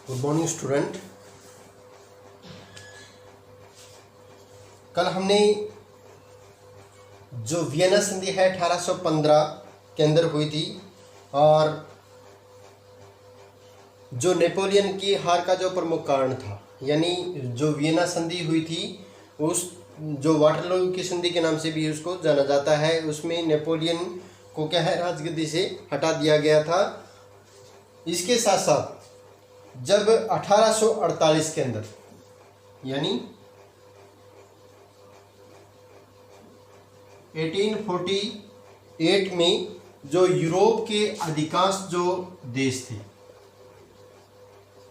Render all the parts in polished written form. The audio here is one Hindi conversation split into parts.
Good morning student. कल हमने जो वियना संधि है 1815 के अंदर हुई थी और जो नेपोलियन की हार का जो प्रमुख कारण था, यानी जो वियना संधि हुई थी उस जो वाटरलू की संधि के नाम से भी उसको जाना जाता है, उसमें नेपोलियन को क्या है राजगद्दी से हटा दिया गया था। इसके साथ साथ जब 1848 के अंदर यानी 1848 में जो यूरोप के अधिकांश जो देश थे,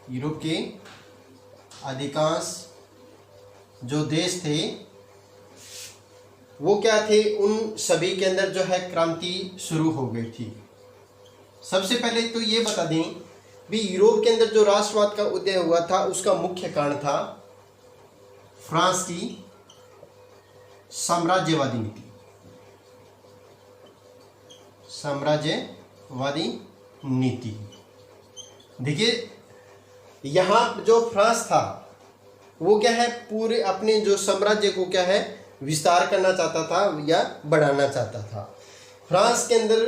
यूरोप के अधिकांश जो देश थे वो क्या थे, उन सभी के अंदर जो है क्रांति शुरू हो गई थी। सबसे पहले तो ये बता दें भी यूरोप के अंदर जो राष्ट्रवाद का उदय हुआ था उसका मुख्य कारण था फ्रांस की साम्राज्यवादी नीति। साम्राज्यवादी नीति देखिए, यहाँ जो फ्रांस था वो क्या है पूरे अपने जो साम्राज्य को क्या है विस्तार करना चाहता था या बढ़ाना चाहता था। फ्रांस के अंदर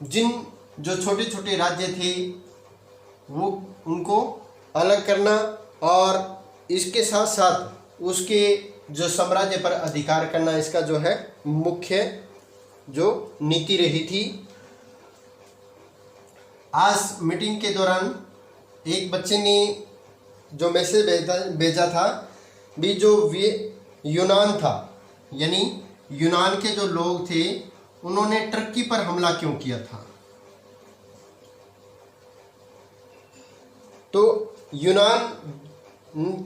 जिन जो छोटे छोटे राज्य थे वो उनको अलग करना और इसके साथ साथ उसके जो साम्राज्य पर अधिकार करना, इसका जो है मुख्य जो नीति रही थी। आज मीटिंग के दौरान एक बच्चे ने जो मैसेज भेजा था भी, जो यूनान था यानी यूनान के जो लोग थे उन्होंने टर्की पर हमला क्यों किया था। तो यूनान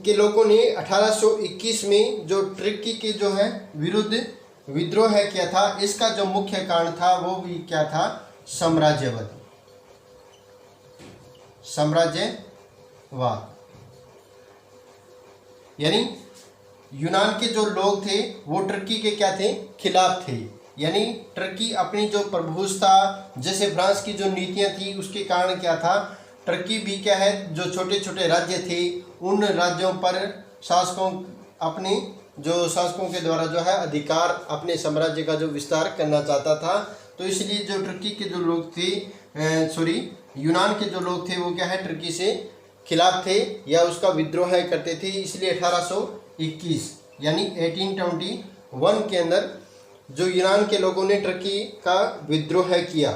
के लोगों ने 1821 में जो टर्की के जो है विरुद्ध विद्रोह किया था, इसका जो मुख्य कारण था वो भी क्या था, साम्राज्यवाद। यानी यूनान के जो लोग थे वो टर्की के क्या थे, खिलाफ थे। यानी टर्की अपनी जो प्रभुसत्ता जैसे फ्रांस की जो नीतियां थी उसके कारण क्या था, टर्की भी क्या है जो छोटे छोटे राज्य थे उन राज्यों पर शासकों अपने जो शासकों के द्वारा जो है अधिकार अपने साम्राज्य का जो विस्तार करना चाहता था। तो इसलिए जो टर्की के जो लोग थे यूनान के जो लोग थे वो क्या है टर्की से खिलाफ थे या उसका विद्रोह करते थे। इसलिए 1821 यानी 1821 के अंदर जो ईरान के लोगों ने टर्की का विद्रोह किया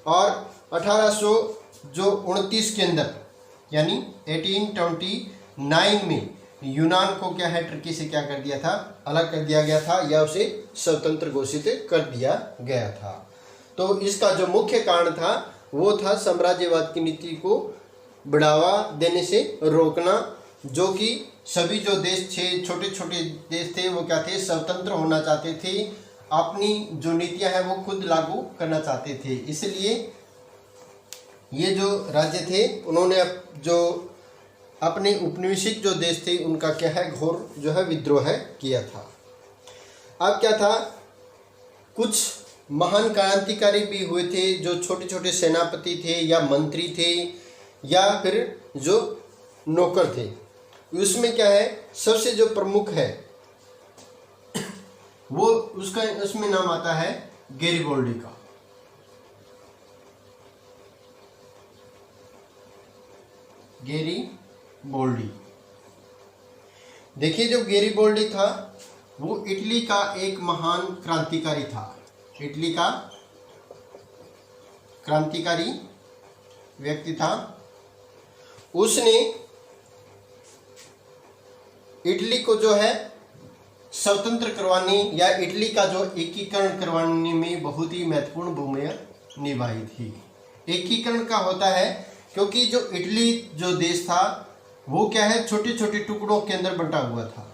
और 1829 के अंदर यानी 1829 में यूनान को क्या है टर्की से क्या कर दिया था, अलग कर दिया गया था या उसे स्वतंत्र घोषित कर दिया गया था। तो इसका जो मुख्य कारण था वो था साम्राज्यवाद की नीति को बढ़ावा देने से रोकना, जो कि सभी जो देश थे छोटे छोटे देश थे वो क्या थे, स्वतंत्र होना चाहते थे, अपनी जो नीतियां हैं वो खुद लागू करना चाहते थे। इसलिए ये जो राज्य थे उन्होंने जो अपने उपनिवेशिक जो देश थे उनका क्या है घोर जो है विद्रोह किया था। अब क्या था, कुछ महान क्रांतिकारी भी हुए थे जो छोटे छोटे सेनापति थे या मंत्री थे या फिर जो नौकर थे। उसमें क्या है सबसे जो प्रमुख है वो उसमें नाम आता है गैरिबोल्डी का। गैरिबोल्डी देखिए, जो गैरिबोल्डी था वो इटली का एक महान क्रांतिकारी था। इटली का क्रांतिकारी व्यक्ति था। उसने इटली को जो है स्वतंत्र करवाने या इटली का जो एकीकरण करवाने में बहुत ही महत्वपूर्ण भूमिका निभाई थी। एकीकरण का होता है क्योंकि जो इटली जो देश था वो क्या है छोटे छोटे टुकड़ों के अंदर बंटा हुआ था,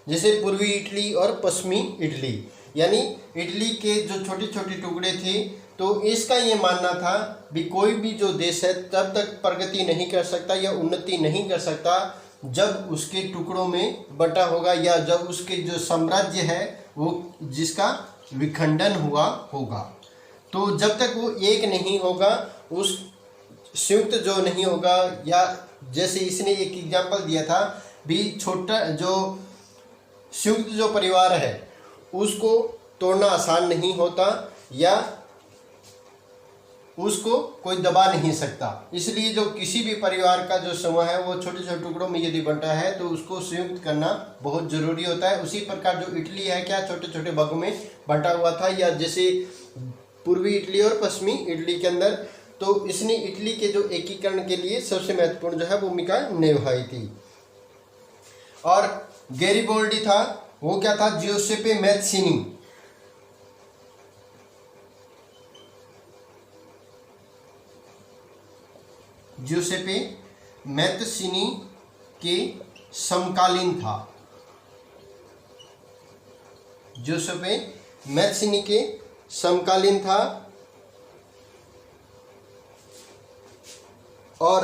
जैसे पूर्वी इटली और पश्चिमी इटली। यानी इटली के जो छोटे छोटे टुकड़े थे, तो इसका ये मानना था भी कोई भी जो देश है तब तक प्रगति नहीं कर सकता या उन्नति नहीं कर सकता जब उसके टुकड़ों में बटा होगा या जब उसके जो साम्राज्य है वो जिसका विखंडन हुआ होगा। तो जब तक वो एक नहीं होगा उस संयुक्त जो नहीं होगा, या जैसे इसने एक एग्जाम्पल दिया था भी, छोटा जो संयुक्त जो परिवार है उसको तोड़ना आसान नहीं होता, या उसको कोई दबा नहीं सकता। इसलिए जो किसी भी परिवार का जो समूह है वो छोटे छोटे टुकड़ों में यदि बंटा है तो उसको संयुक्त करना बहुत जरूरी होता है। उसी प्रकार जो इटली है क्या छोटे छोटे भागों में बंटा हुआ था, या जैसे पूर्वी इटली और पश्चिमी इटली के अंदर, तो इसने इटली के जो एकीकरण के लिए सबसे महत्वपूर्ण जो है भूमिका निभाई थी। और गैरिबोल्डी था, वो क्या था, जियोसेपे मैत्सिनी। जियोसेपे मैत्सिनी के समकालीन था। जियोसेपे मैत्सिनी के समकालीन था, और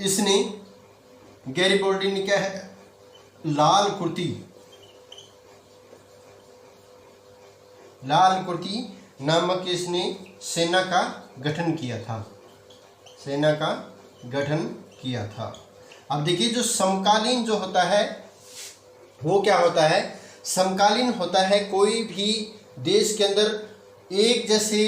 इसने गैरिबोल्डी ने क्या है, लाल कुर्ती नामक इसने सेना का गठन किया था। अब देखिए जो समकालीन जो होता है वो क्या होता है, समकालीन होता है कोई भी देश के अंदर एक जैसे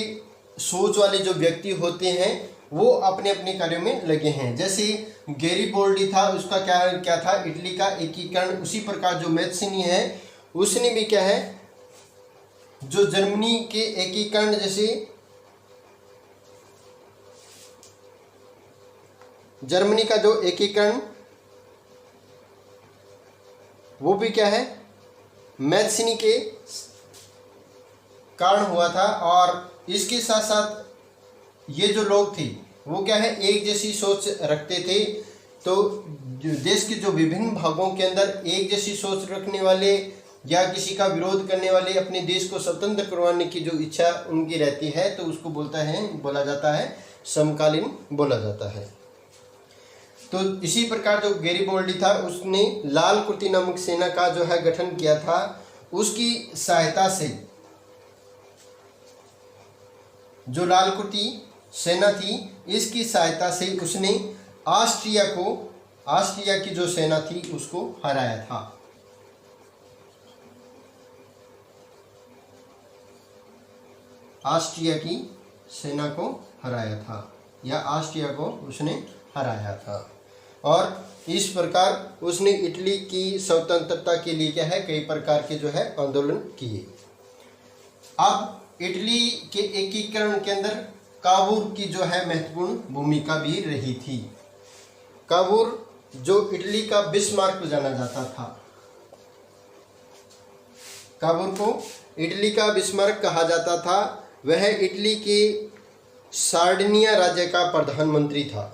सोच वाले जो व्यक्ति होते हैं वो अपने अपने कार्यों में लगे हैं। जैसे गैरिबोल्डी था, उसका क्या था, इटली का एकीकरण। उसी प्रकार जो मैत्सिनी है उसने भी क्या है, जो जर्मनी के एकीकरण, जैसे जर्मनी का जो एकीकरण वो भी क्या है, मैत्सिनी के कारण हुआ था। और इसके साथ साथ ये जो लोग थे वो क्या है, एक जैसी सोच रखते थे। तो देश के जो विभिन्न भागों के अंदर एक जैसी सोच रखने वाले या किसी का विरोध करने वाले, अपने देश को स्वतंत्र करवाने की जो इच्छा उनकी रहती है, तो उसको बोला जाता है समकालीन बोला जाता है। तो इसी प्रकार जो गैरिबोल्डी था उसने लाल कुर्ती नामक सेना का जो है गठन किया था। उसकी सहायता से, जो लाल कुर्ती सेना थी इसकी सहायता से उसने ऑस्ट्रिया की जो सेना थी उसको हराया था। ऑस्ट्रिया की सेना को हराया था, या ऑस्ट्रिया को उसने हराया था। और इस प्रकार उसने इटली की स्वतंत्रता के लिए क्या है, कई प्रकार के जो है आंदोलन किए। अब इटली के एकीकरण के अंदर काबूल की जो है महत्वपूर्ण भूमिका भी रही थी। काबूल जो इटली का बिस्मार्क जाना जाता था, काबूल को इटली का बिस्मार्क कहा जाता था। वह इटली के सार्डिनिया राज्य का प्रधानमंत्री था।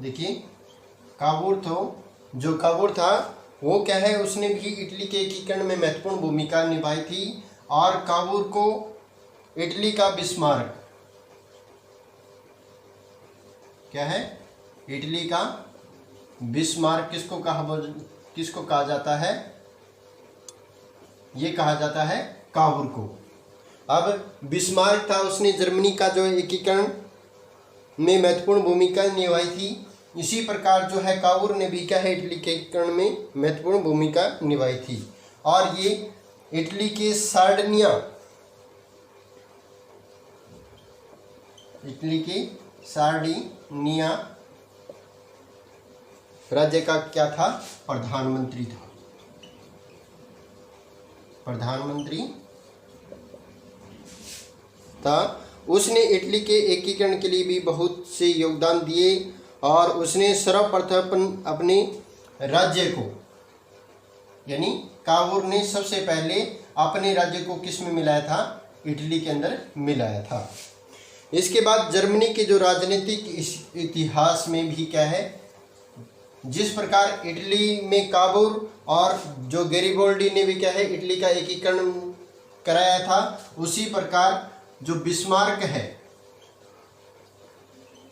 देखिए काबूल था वो क्या है, उसने भी इटली के एकीकरण में महत्वपूर्ण भूमिका निभाई थी। और काबूल को इटली का बिस्मार्क क्या है, इटली का बिस्मार्क किसको कहा जाता है, ये कहा जाता है काबूल को। अब बिस्मार्क था, उसने जर्मनी का जो एकीकरण में महत्वपूर्ण भूमिका निभाई थी। इसी प्रकार जो है काबूल ने भी क्या है, इटली के एकीकरण में महत्वपूर्ण भूमिका निभाई थी। और ये इटली के सार्डिनिया राज्य का क्या था, प्रधानमंत्री था। उसने इटली के एकीकरण के लिए भी बहुत से योगदान दिए। और उसने सर्वप्रथम अपने राज्य को, यानी काबूल ने सबसे पहले अपने राज्य को किस में मिलाया था, इटली के अंदर मिलाया था। इसके बाद जर्मनी के जो राजनीतिक इतिहास में भी क्या है, जिस प्रकार इटली में काबूल और जो गैरिबोल्डी ने भी क्या है इटली का एकीकरण कराया था, उसी प्रकार जो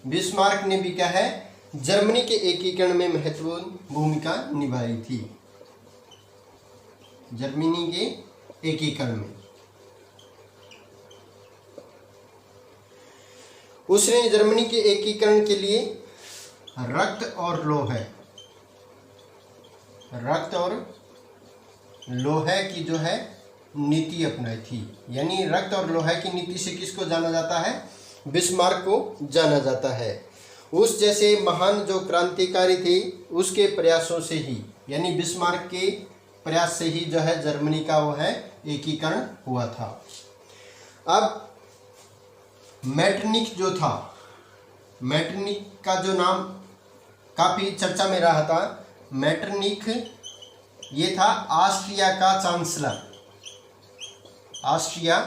बिस्मार्क ने भी क्या है जर्मनी के एकीकरण में महत्वपूर्ण भूमिका निभाई थी। जर्मनी के एकीकरण में उसने जर्मनी के एकीकरण के लिए रक्त और लोहे की जो है नीति अपनाई थी। यानी रक्त और लोहे की नीति से किसको जाना जाता है? बिस्मार्क को जाना जाता है। उस जैसे महान जो क्रांतिकारी थे उसके प्रयासों से ही, यानी बिस्मार्क के प्रयास से ही जो है जर्मनी का वो है एकीकरण हुआ था। अब मेटरनिख जो था, मेटरनिख का जो नाम काफ़ी चर्चा में रहा था। मेटरनिख ये था ऑस्ट्रिया का चांसलर, ऑस्ट्रिया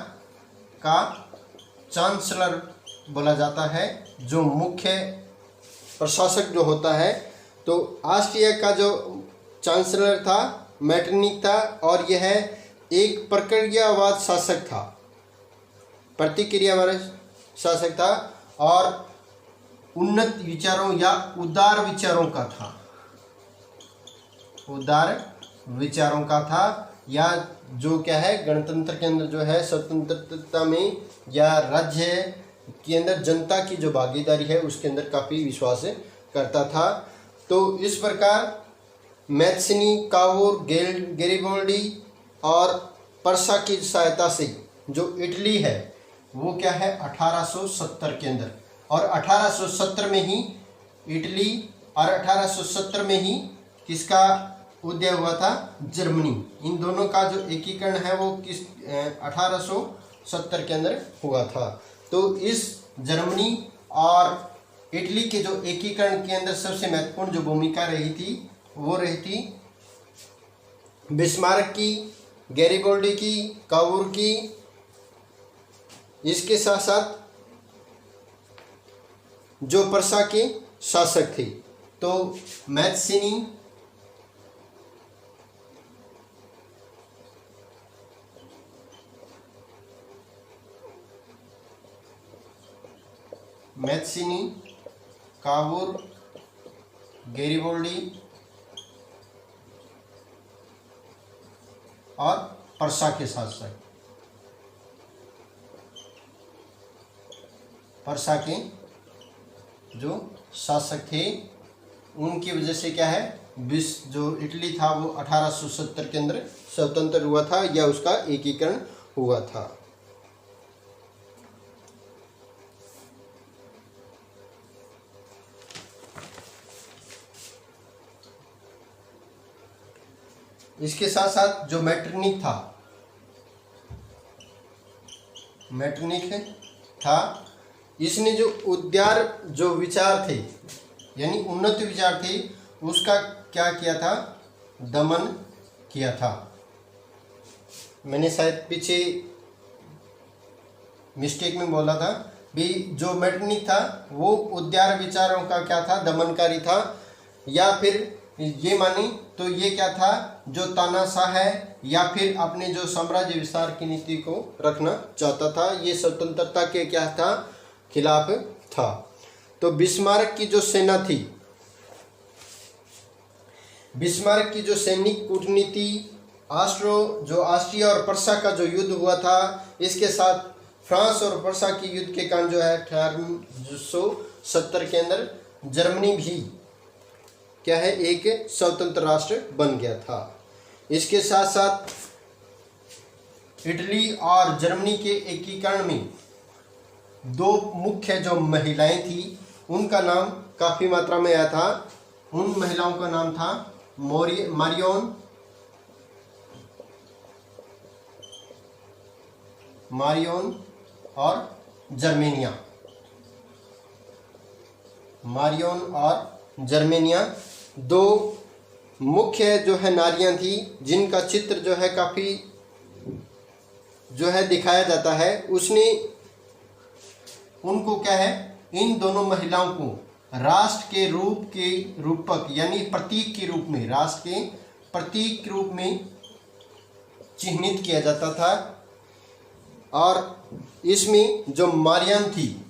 का चांसलर बोला जाता है, जो मुख्य प्रशासक जो होता है। तो ऑस्ट्रिया का जो चांसलर था मेटरनिख था, और यह एक प्रक्रियावाद शासक था, प्रतिक्रियावाद शासक था, और उन्नत विचारों या उदार विचारों का था, उदार विचारों का था, या जो क्या है गणतंत्र के अंदर जो है स्वतंत्रता में या राज्य के अंदर जनता की जो भागीदारी है उसके अंदर काफ़ी विश्वास करता था। तो इस प्रकार मैथ्सिनी, कावूर, गैरिबाल्डी और पर्सा की सहायता से जो इटली है वो क्या है 1870 के अंदर, और 1870 में ही इटली और 1870 में ही किसका उदय हुआ था? जर्मनी। इन दोनों का जो एकीकरण है वो किस 1870 के अंदर हुआ था। तो इस जर्मनी और इटली के जो एकीकरण के अंदर सबसे महत्वपूर्ण जो भूमिका रही थी वो रही थी बिस्मार्क की, गैरिबाल्डी की, कावूर की। इसके साथ साथ जो पर्सा के शासक थे, तो मैथ्सिनी, कावूर, गैरिबाल्डी और पर्सा के शासक, पर्सा के जो शासक थे उनकी वजह से क्या है जो इटली था वो 1870 के अंदर स्वतंत्र हुआ था या उसका एकीकरण हुआ था। इसके साथ साथ जो मेटरनिख था, इसने जो उदार जो विचार थे यानी उन्नत विचार थे उसका क्या किया था? दमन किया था। मैंने शायद पीछे मिस्टेक में बोला था भी, जो मेटरनिख था वो उदार विचारों का क्या था? दमनकारी था। या फिर ये मानी तो ये क्या था? जो तानाशाह है या फिर अपने जो साम्राज्य विस्तार की नीति को रखना चाहता था, ये स्वतंत्रता के क्या था? खिलाफ था। तो बिस्मार्क की जो सेना थी, बिस्मार्क की जो सैनिक कूटनीति, ऑस्ट्रिया और पर्सा का जो युद्ध हुआ था, इसके साथ फ्रांस और पर्सा की युद्ध के कारण जो है 1870 के अंदर जर्मनी भी क्या है एक स्वतंत्र राष्ट्र बन गया था। इसके साथ साथ इटली और जर्मनी के एकीकरण में दो मुख्य जो महिलाएं थी उनका नाम काफ़ी मात्रा में आया था। उन महिलाओं का नाम था मारियोन और जर्मेनिया। मारियोन और जर्मेनिया दो मुख्य जो है नारियां थी जिनका चित्र जो है काफ़ी जो है दिखाया जाता है। उसने उनको क्या है, इन दोनों महिलाओं को राष्ट्र के रूपक यानी प्रतीक के रूप में, राष्ट्र के प्रतीक के रूप में चिन्हित किया जाता था। और इसमें जो मारियन थी,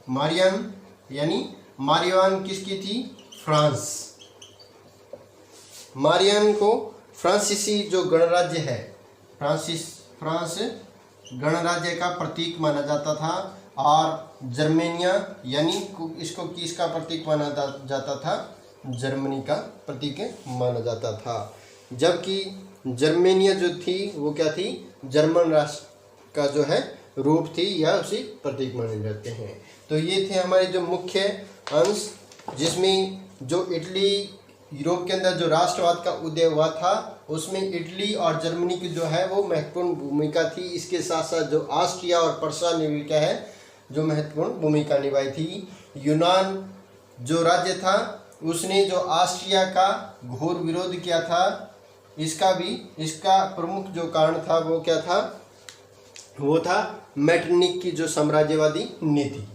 मारियन यानी मारियान किसकी थी? फ्रांस। मारियान को फ्रांसीसी जो गणराज्य है, फ्रांस गणराज्य का प्रतीक माना जाता था, और जर्मेनिया यानी इसको किसका प्रतीक माना जाता था? जर्मनी का प्रतीक माना जाता था। जबकि जर्मेनिया जो थी वो क्या थी? जर्मन राष्ट्र का जो है रूप थी या उसी प्रतीक माने जाते हैं। तो ये थे हमारे जो मुख्य अंश, जिसमें जो इटली यूरोप के अंदर जो राष्ट्रवाद का उदय हुआ था उसमें इटली और जर्मनी की जो है वो महत्वपूर्ण भूमिका थी। इसके साथ साथ जो ऑस्ट्रिया और पर्सा ने भी क्या है जो महत्वपूर्ण भूमिका निभाई थी। यूनान जो राज्य था उसने जो ऑस्ट्रिया का घोर विरोध किया था, इसका प्रमुख जो कारण था वो क्या था? वो था मेटरनिख की जो साम्राज्यवादी नीति।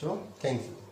So thank you.